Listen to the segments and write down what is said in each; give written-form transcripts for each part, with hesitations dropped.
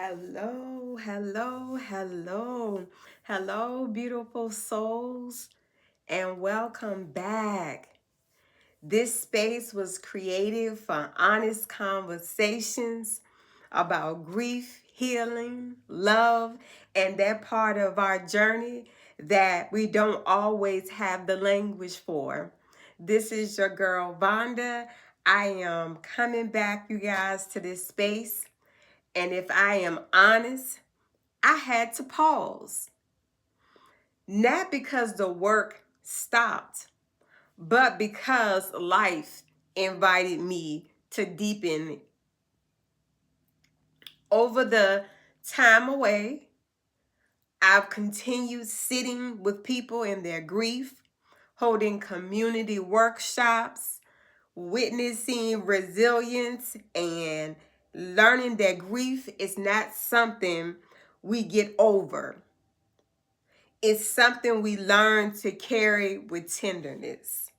Hello, hello, hello, hello, beautiful souls, and welcome back. This space was created for honest conversations about grief, healing, love, and that part of our journey that we don't always have the language for. This is your girl, Vonda. I am coming back, you guys, to this space. And if I am honest, I had to pause. Not because the work stopped, but because life invited me to deepen it. Over the time away, I've continued sitting with people in their grief, holding community workshops, witnessing resilience, and learning that grief is not something we get over. It's something we learn to carry with tenderness.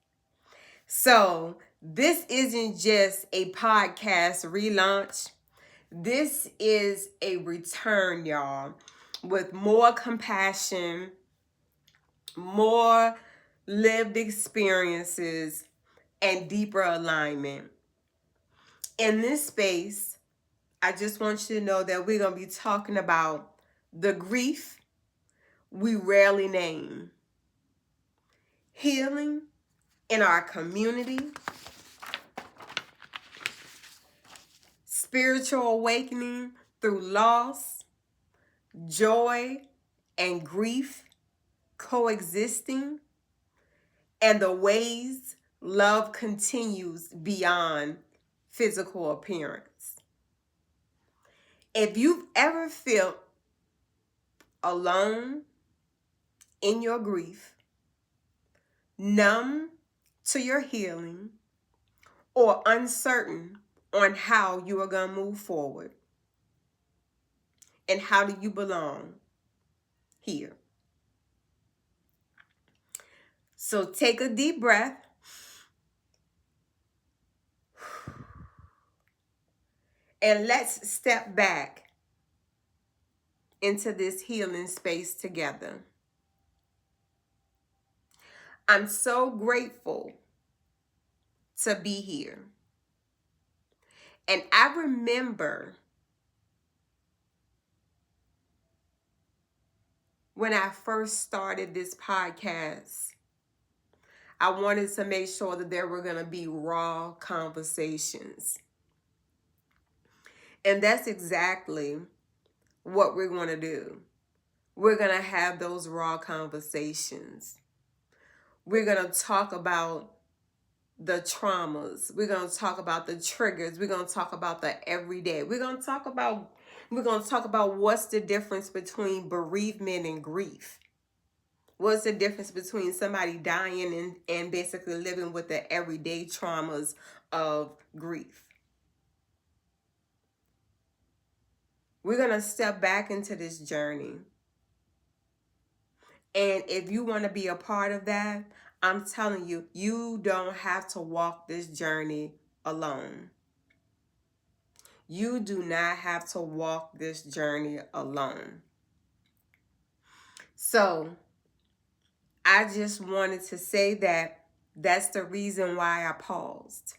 So, this isn't just a podcast relaunch. This is a return, y'all, with more compassion, more lived experiences, and deeper alignment. In this space, I just want you to know that we're going to be talking about the grief we rarely name, healing in our community, spiritual awakening through loss, joy, and grief coexisting, and the ways love continues beyond physical appearance. If you've ever felt alone in your grief, numb to your healing, or uncertain on how you are going to move forward, and how do you belong here? So take a deep breath. And let's step back into this healing space together. I'm so grateful to be here. And I remember when I first started this podcast, I wanted to make sure that there were going to be raw conversations. And that's exactly what we're going to do. We're going to have those raw conversations. We're going to talk about the traumas. We're going to talk about the triggers. We're going to talk about the everyday. We're going to talk about what's the difference between bereavement and grief. What's the difference between somebody dying and basically living with the everyday traumas of grief. We're going to step back into this journey. And if you want to be a part of that, I'm telling you, you don't have to walk this journey alone. You do not have to walk this journey alone. So, I just wanted to say that that's the reason why I paused.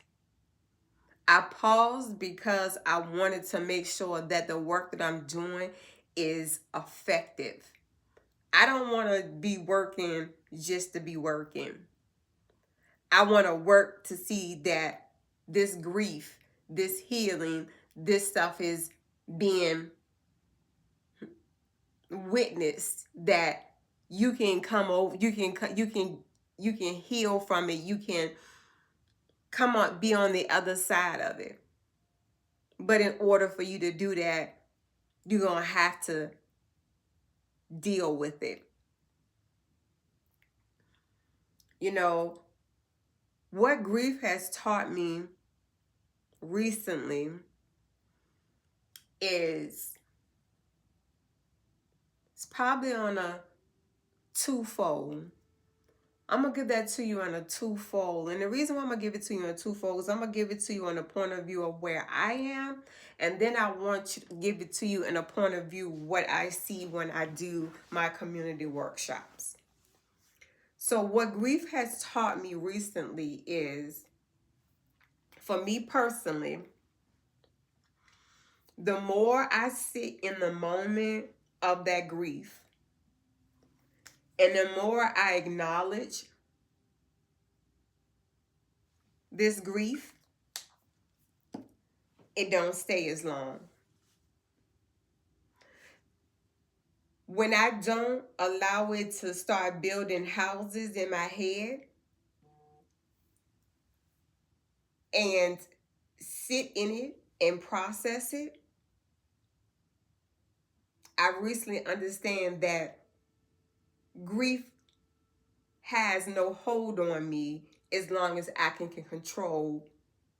I paused because I wanted to make sure that the work that I'm doing is effective. I don't want to be working just to be working. I want to work to see that this grief, this healing, this stuff is being witnessed, that you can come over, you can heal from it, you can come on, be on the other side of it. But in order for you to do that, you're going to have to deal with it. You know, what grief has taught me recently is it's probably on a twofold. I'm going to give that to you in a twofold. And the reason why I'm going to give it to you in a twofold is I'm going to give it to you on the point of view of where I am. And then I want to give it to you in a point of view what I see when I do my community workshops. So what grief has taught me recently is, for me personally, the more I sit in the moment of that grief, and the more I acknowledge this grief, it don't stay as long. When I don't allow it to start building houses in my head and sit in it and process it, I recently understand that grief has no hold on me as long as I can control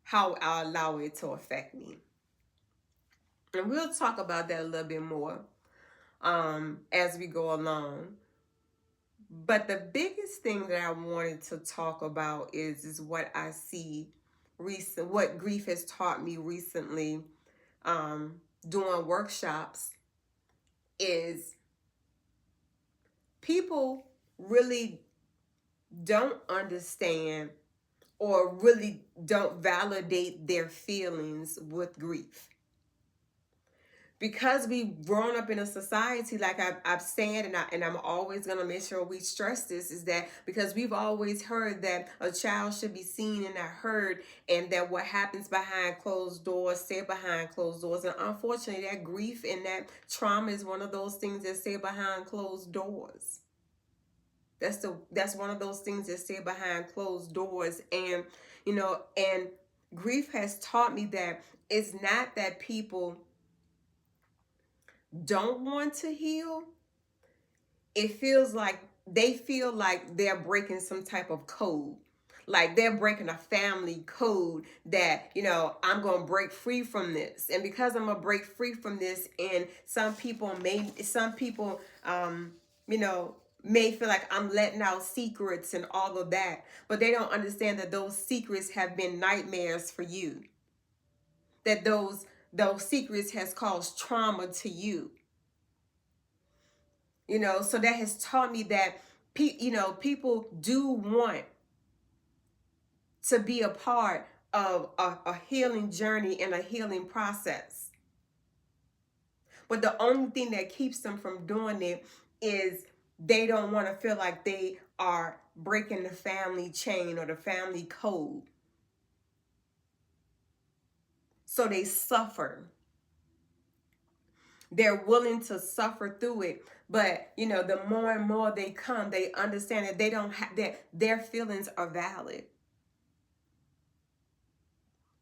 how I allow it to affect me. And we'll talk about that a little bit more as we go along. But the biggest thing that I wanted to talk about is what I see what grief has taught me recently doing workshops is people really don't understand or really don't validate their feelings with grief. Because we've grown up in a society, like I've said, and I'm always going to make sure we stress this, is that because we've always heard that a child should be seen and not heard, and that what happens behind closed doors, stay behind closed doors. And unfortunately, that grief and that trauma is one of those things that stay behind closed doors. That's one of those things that stay behind closed doors. And, and grief has taught me that it's not that people don't want to heal. It feels like they feel like they're breaking some type of code. Like they're breaking a family code that, I'm going to break free from this. And because I'm going to break free from this, and some people may feel like I'm letting out secrets and all of that. But they don't understand that those secrets have been nightmares for you. That those secrets has caused trauma to you. So that has taught me that, people do want to be a part of a healing journey and a healing process. But the only thing that keeps them from doing it is they don't want to feel like they are breaking the family chain or the family code. So they suffer. They're willing to suffer through it. But, the more and more they come, they understand that they don't have that their feelings are valid.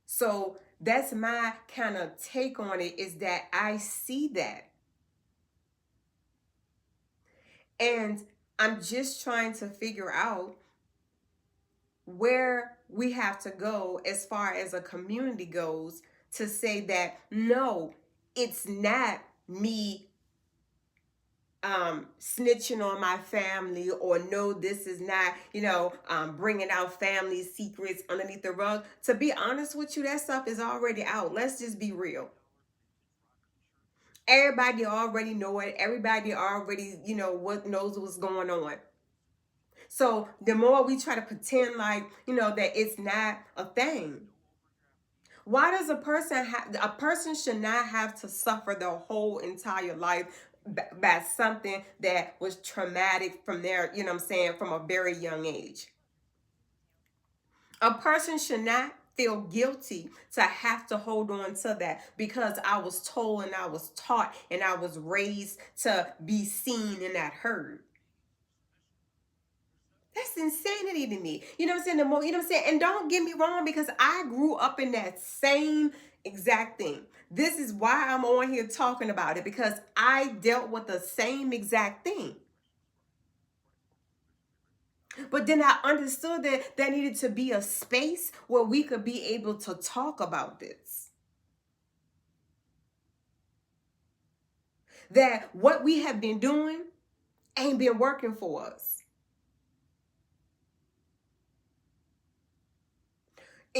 So that's my kind of take on it, is that I see that. And I'm just trying to figure out where we have to go as far as a community goes to say that, no, it's not me snitching on my family, or no, this is not, bringing out family secrets underneath the rug. To be honest with you, that stuff is already out. Let's just be real. Everybody already know it. Everybody already, knows what's going on. So the more we try to pretend like, that it's not a thing. Why does a person should not have to suffer their whole entire life by something that was traumatic from their, from a very young age? A person should not feel guilty to have to hold on to that because I was told and I was taught and I was raised to be seen and not heard. That's insanity to me. You know what I'm saying? The more, and don't get me wrong, because I grew up in that same exact thing. This is why I'm on here talking about it, because I dealt with the same exact thing. But then I understood that there needed to be a space where we could be able to talk about this. That what we have been doing ain't been working for us.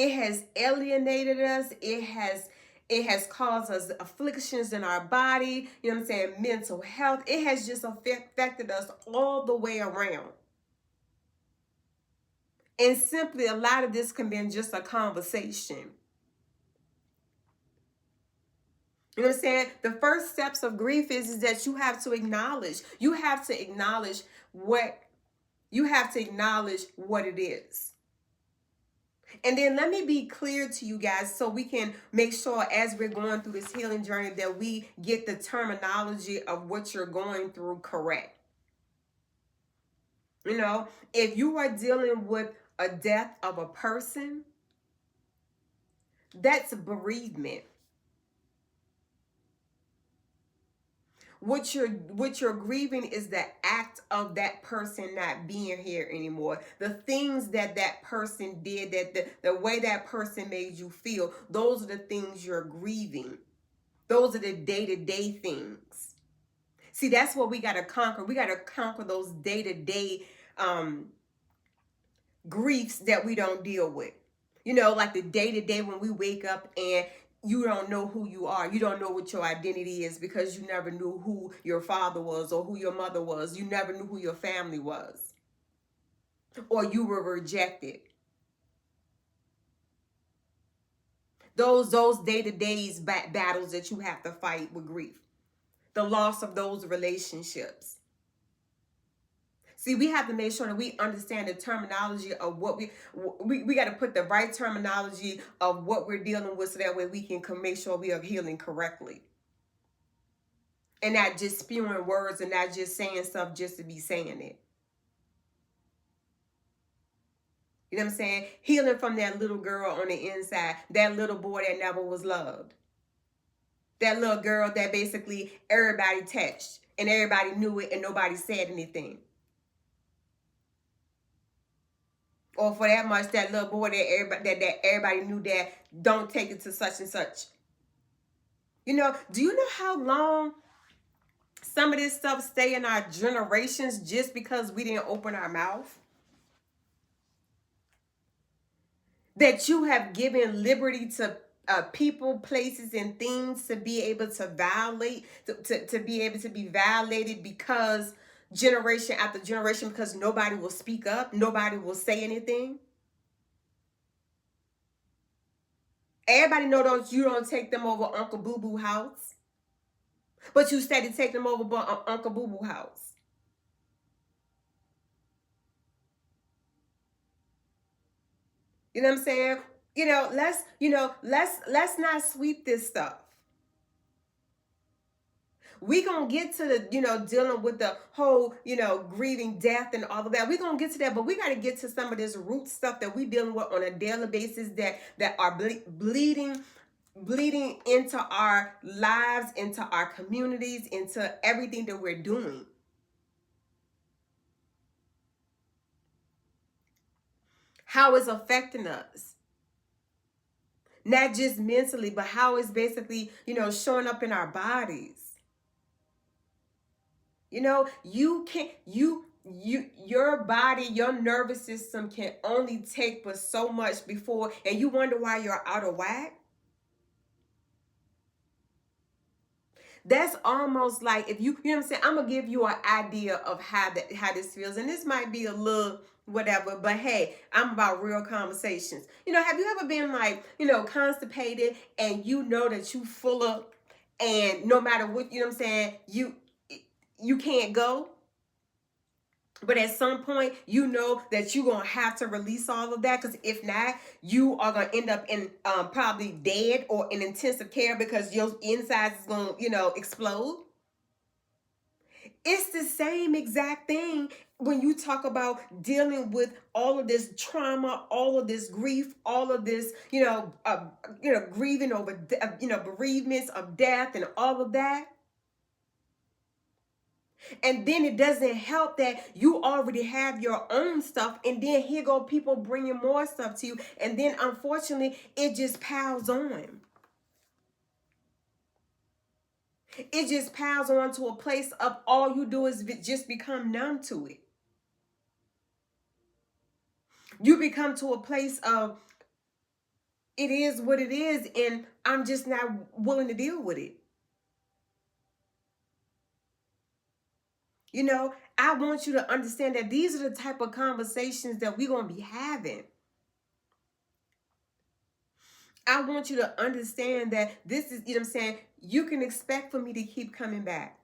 It has alienated us. It has caused us afflictions in our body. You know what I'm saying? Mental health. It has just affected us all the way around. And simply, a lot of this can be just a conversation. You know what I'm saying? The first steps of grief is that you have to acknowledge. You have to acknowledge what it is. And then let me be clear to you guys so we can make sure as we're going through this healing journey that we get the terminology of what you're going through correct. You know, if you are dealing with a death of a person, that's bereavement. What you're grieving is the act of that person not being here anymore. The things that person did, that the way that person made you feel, those are the things you're grieving. Those are the day-to-day things. See, that's what we got to conquer. We got to conquer those day-to-day griefs that we don't deal with. You know, like the day-to-day when we wake up and you don't know who you are. You don't know what your identity is because you never knew who your father was or who your mother was. You never knew who your family was. Or you were rejected. Those day-to-day battles that you have to fight with grief. The loss of those relationships. See, we have to make sure that we understand the terminology of what we got to put the right terminology of what we're dealing with so that way we can make sure we are healing correctly. And not just spewing words and not just saying stuff just to be saying it. You know what I'm saying? Healing from that little girl on the inside, that little boy that never was loved. That little girl that basically everybody touched and everybody knew it and nobody said anything. Or for that much, that little boy that everybody knew that don't take it to such and such. You know, do you know how long some of this stuff stay in our generations just because we didn't open our mouth? That you have given liberty to people, places, and things to be able to violate, to be able to be violated because generation after generation, because nobody will speak up, nobody will say anything. Everybody know you don't take them over Uncle Boo Boo house, but you steady take them over Uncle Boo Boo house. You know what I'm saying? Let's not sweep this stuff. We gonna get to the, dealing with the whole, grieving death and all of that. We gonna get to that, but we gotta get to some of this root stuff that we dealing with on a daily basis that are bleeding into our lives, into our communities, into everything that we're doing. How it's affecting us. Not just mentally, but how it's basically, showing up in our bodies. Your body, your nervous system can only take but so much before, and you wonder why you're out of whack. That's almost like if you know what I'm saying, I'm gonna give you an idea of how this feels, and this might be a little whatever, but hey, I'm about real conversations. Have you ever been like, constipated and you know that you full of, and no matter what, you know what I'm saying, you can't go? But at some point, you know that you're going to have to release all of that, because if not, you are going to end up in probably dead or in intensive care because your insides is going to, explode. It's the same exact thing when you talk about dealing with all of this trauma, all of this grief, all of this, grieving over, bereavements of death and all of that. And then it doesn't help that you already have your own stuff, and then here go people bringing more stuff to you, and then unfortunately it just piles on. It just piles on to a place of all you do is just become numb to it. You become to a place of it is what it is, and I'm just not willing to deal with it. You know, I want you to understand that these are the type of conversations that we're going to be having. I want you to understand that this is, you know what I'm saying, you can expect for me to keep coming back.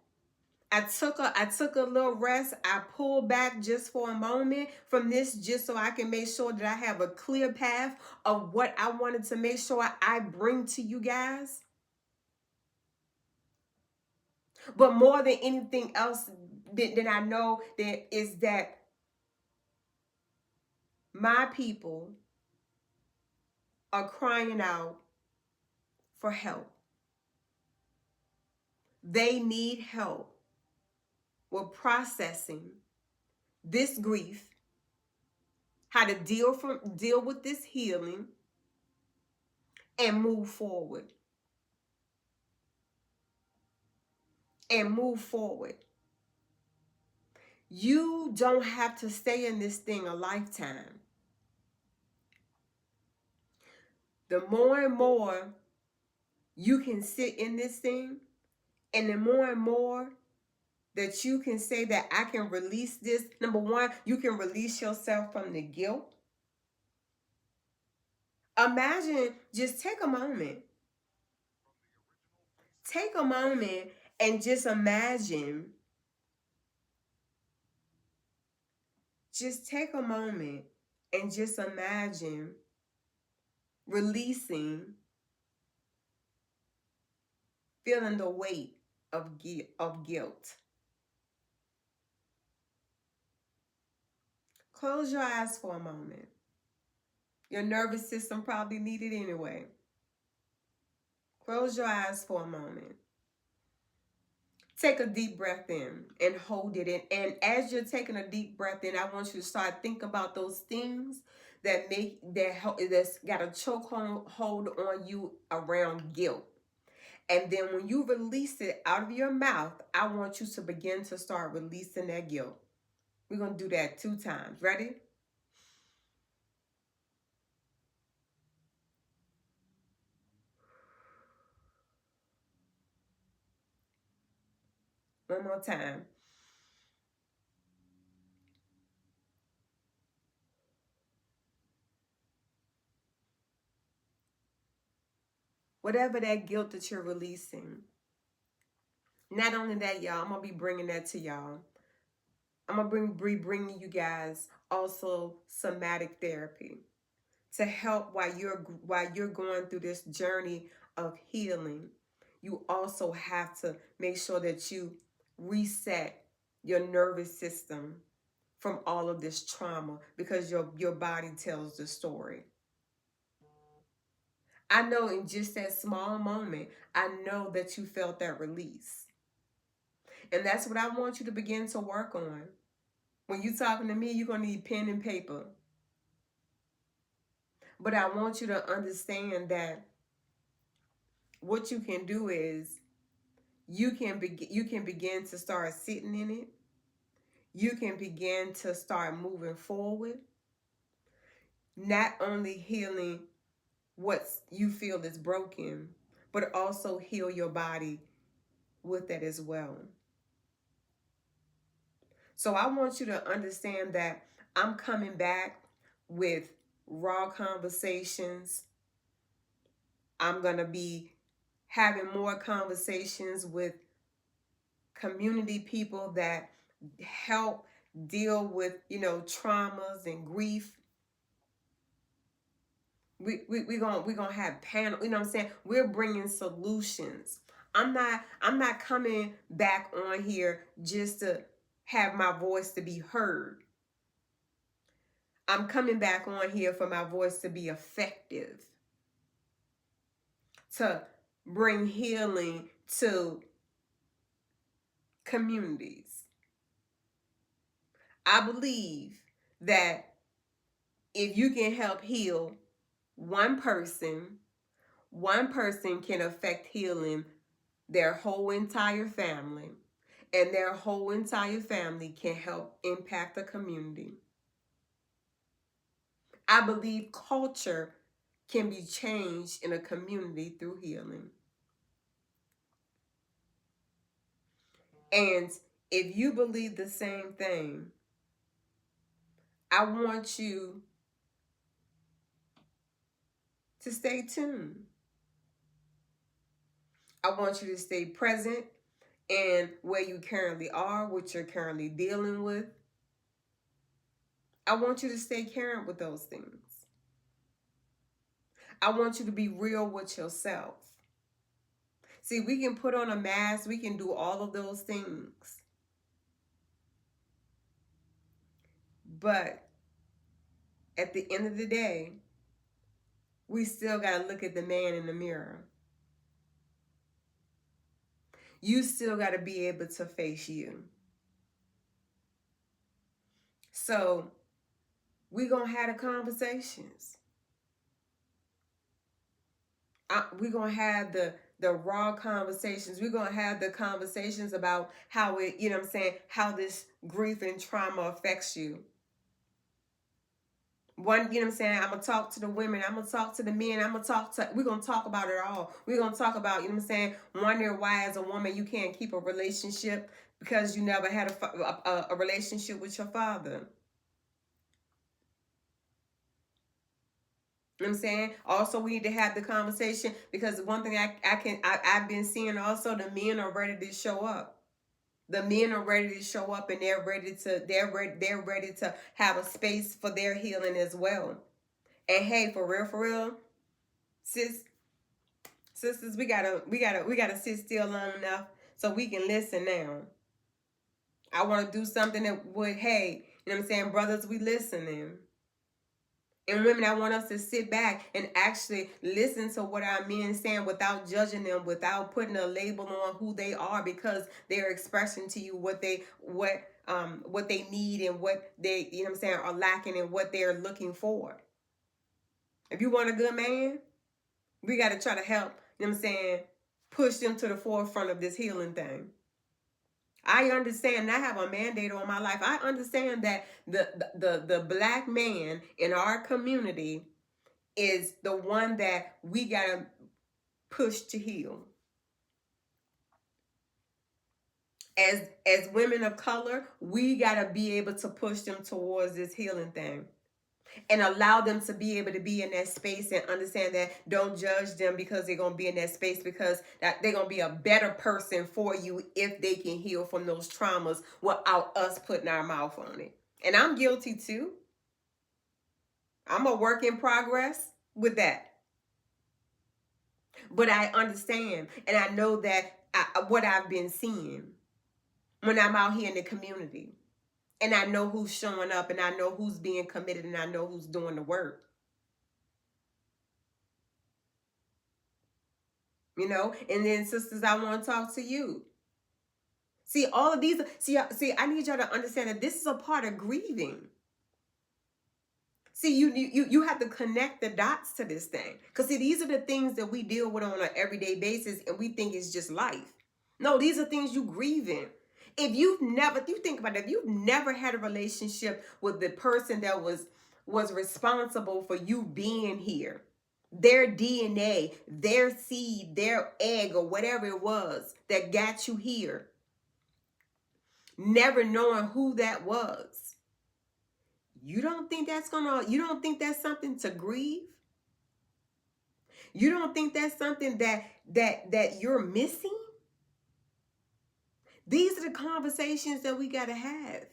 I took a little rest. I pulled back just for a moment from this, just so I can make sure that I have a clear path of what I wanted to make sure I bring to you guys. But more than anything else, that I know that is that my people are crying out for help. They need help with processing this grief, how to deal with this healing, and move forward. And move forward. You don't have to stay in this thing a lifetime. The more and more you can sit in this thing, and the more and more that you can say that I can release this, number one, you can release yourself from the guilt. Imagine, just take a moment. Take a moment and just imagine. Just take a moment and just imagine releasing, feeling the weight of guilt. Close your eyes for a moment. Your nervous system probably need it anyway. Close your eyes for a moment. Take a deep breath in and hold it in. And as you're taking a deep breath in, I want you to start thinking about those things that's got a choke hold on you around guilt. And then when you release it out of your mouth, I want you to begin to start releasing that guilt. We're going to do that 2 times. Ready? One more time. Whatever that guilt that you're releasing. Not only that, y'all, I'm going to be bringing that to y'all. I'm going to be bringing you guys also somatic therapy to help while you're going through this journey of healing. You also have to make sure that you reset your nervous system from all of this trauma, because your body tells the story. I know in just that small moment, I know that you felt that release. And that's what I want you to begin to work on. When you're talking to me, you're going to need pen and paper. But I want you to understand that what you can do is you can begin to start sitting in it. You can begin to start moving forward. Not only healing what you feel is broken, but also heal your body with that as well. So I want you to understand that I'm coming back with raw conversations. I'm going to be having more conversations with community people that help deal with, traumas and grief. We're gonna have panel, you know what I'm saying? We're bringing solutions. I'm not coming back on here just to have my voice to be heard. I'm coming back on here for my voice to be effective, to bring healing to communities. I believe that if you can help heal one person can affect healing their whole entire family, and their whole entire family can help impact the community. I believe culture can be changed in a community through healing. And if you believe the same thing, I want you to stay tuned. I want you to stay present in where you currently are, what you're currently dealing with. I want you to stay current with those things. I want you to be real with yourself. See, we can put on a mask, we can do all of those things. But at the end of the day, we still got to look at the man in the mirror. You still got to be able to face you. So we're going to have the conversations. We're going to have the raw conversations. We're going to have the conversations about how it, you know what I'm saying, how this grief and trauma affects you. One, you know what I'm saying, I'm going to talk to the women, I'm going to talk to the men, we're going to talk about it all. We're going to talk about, you know what I'm saying, wondering why as a woman you can't keep a relationship because you never had a relationship with your father. You know what I'm saying? Also, we need to have the conversation because one thing I've been seeing also, the men are ready to show up. The men are ready to show up and they're ready to have a space for their healing as well. And hey, for real, sisters, we gotta sit still long enough so we can listen now. I want to do something that would, hey, you know what I'm saying, brothers, we listening. And women, I want us to sit back and actually listen to what our men are saying without judging them, without putting a label on who they are, because they're expressing to you what they need and what they, you know what I'm saying, are lacking and what they're looking for. If you want a good man, we got to try to help, you know what I'm saying, push them to the forefront of this healing thing. I understand, I have a mandate on my life. I understand that the black man in our community is the one that we got to push to heal. As women of color, we got to be able to push them towards this healing thing. And allow them to be able to be in that space and understand that don't judge them because they're going to be in that space, because that they're going to be a better person for you if they can heal from those traumas without us putting our mouth on it. And I'm guilty too. I'm a work in progress with that. But I understand and I know that what I've been seeing when I'm out here in the community. And I know who's showing up and I know who's being committed and I know who's doing the work. You know, and then sisters, I want to talk to you. See, all of these, see, I need y'all to understand that this is a part of grieving. See, you have to connect the dots to this thing. Because see, these are the things that we deal with on an everyday basis and we think it's just life. No, these are things you grieving. If you think about it, if you've never had a relationship with the person that was responsible for you being here, their DNA, their seed, their egg, or whatever it was that got you here, never knowing who that was, you don't think that's something to grieve? You don't think that's something that you're missing? These are the conversations that we got to have.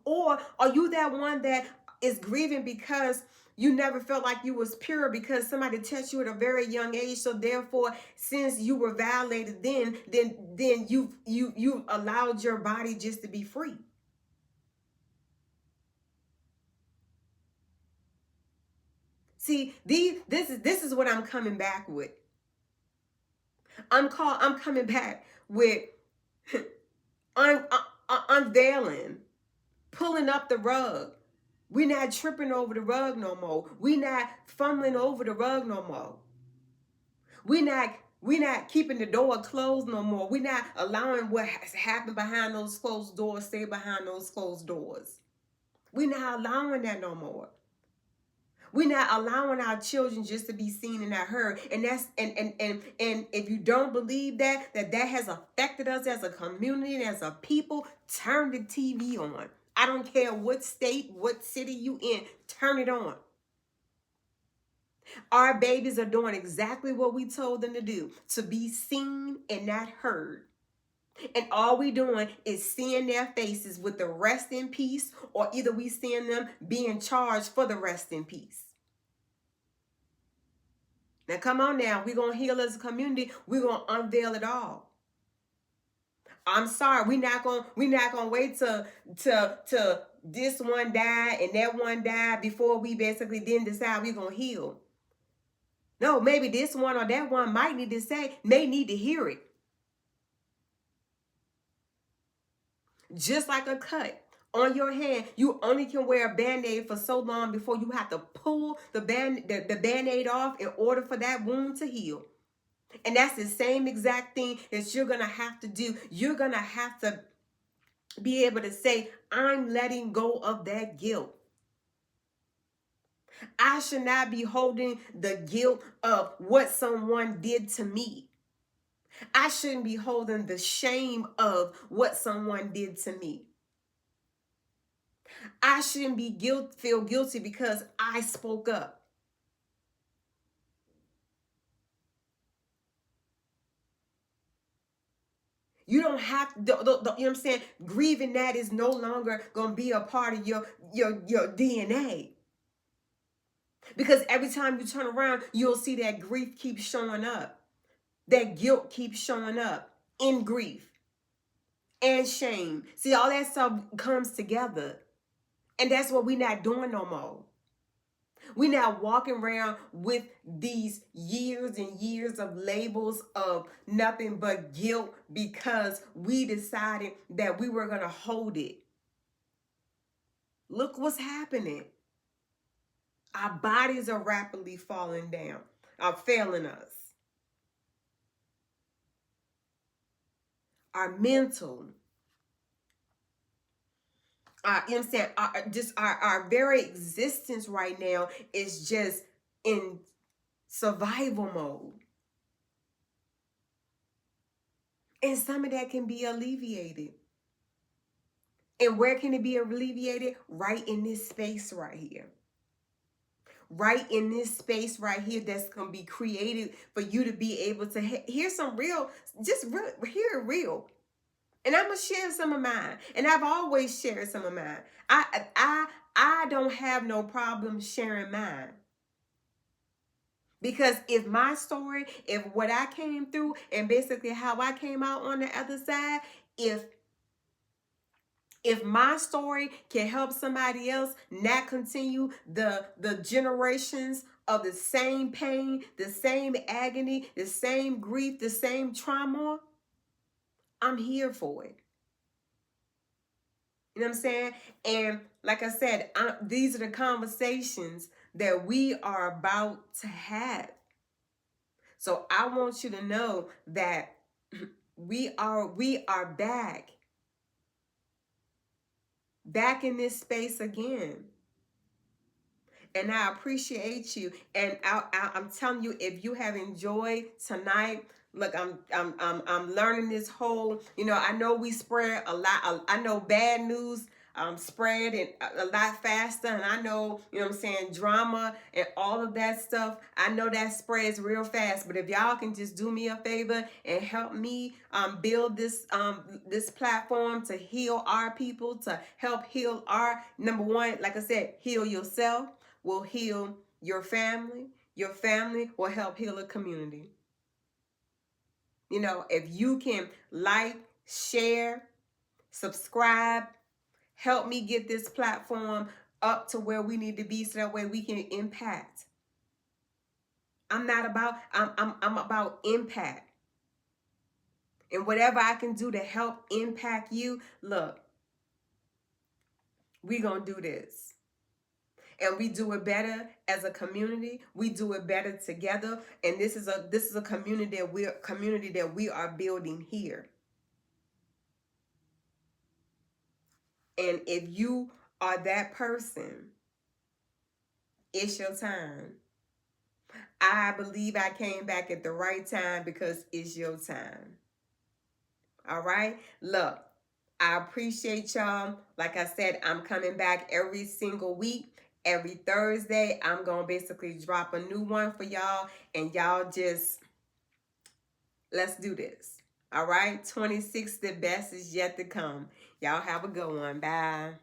Or are you that one that is grieving because you never felt like you was pure because somebody touched you at a very young age, so therefore since you were violated then you allowed your body just to be free? See, this is what I'm coming back with. I'm coming back with unveiling, pulling up the rug. We're not tripping over the rug no more. We're not fumbling over the rug no more. We're not keeping the door closed no more. We're not allowing what has happened behind those closed doors stay behind those closed doors. We're not allowing that no more. We're not allowing our children just to be seen and not heard. And that's and if you don't believe that has affected us as a community and as a people, turn the TV on. I don't care what state, what city you in, turn it on. Our babies are doing exactly what we told them to do, to be seen and not heard. And all we doing is seeing their faces with the rest in peace, or either we seeing them being charged for the rest in peace. Now come on now, we're going to heal as a community. We're going to unveil it all. I'm sorry, we're not going to wait till this one died and that one died before we basically then decide we're going to heal. No, maybe this one or that one may need to hear it. Just like a cut on your hand, you only can wear a Band-Aid for so long before you have to pull the Band-Aid off in order for that wound to heal. And that's the same exact thing that you're going to have to do. You're going to have to be able to say, I'm letting go of that guilt. I should not be holding the guilt of what someone did to me. I shouldn't be holding the shame of what someone did to me. I shouldn't feel guilty because I spoke up. You don't have to, you know what I'm saying? Grieving that is no longer going to be a part of your DNA. Because every time you turn around, you'll see that grief keeps showing up. That guilt keeps showing up in grief and shame. See, all that stuff comes together. And that's what we're not doing no more. We're not walking around with these years and years of labels of nothing but guilt because we decided that we were going to hold it. Look what's happening. Our bodies are rapidly falling down, are failing us. Our mental, you know what I'm saying? Our very existence right now is just in survival mode. And some of that can be alleviated. And where can it be alleviated? Right in this space right here. Right in this space right here that's going to be created for you to be able to hear some real, hear it real. And I'm going to share some of mine. And I've always shared some of mine. I don't have no problem sharing mine. Because if my story, if what I came through and basically how I came out on the other side, if my story can help somebody else not continue the generations of the same pain, the same agony, the same grief, the same trauma, I'm here for it. You know what I'm saying? And like I said, these are the conversations that we are about to have. So I want you to know that we are back in this space again. And I appreciate you. And I'm telling you, if you have enjoyed tonight, look, I'm learning this whole. I know we spread a lot. I know bad news spread it a lot faster, and I know, what I'm saying, drama and all of that stuff. I know that spreads real fast. But if y'all can just do me a favor and help me build this platform to heal our people, to help heal our, number one, like I said, heal yourself, will heal your family. Your family will help heal a community. If you can like, share, subscribe, help me get this platform up to where we need to be so that way we can impact. I'm about impact. And whatever I can do to help impact you, look, we're going to do this. And we do it better as a community. We do it better together. And this is a community that we are building here. And if you are that person It's your time. I believe I came back at the right time because it's your time. All right? Look, I appreciate y'all. Like I said, I'm coming back every single week. Every Thursday, I'm going to basically drop a new one for y'all. And y'all just, let's do this. All right? 26, the best is yet to come. Y'all have a good one. Bye.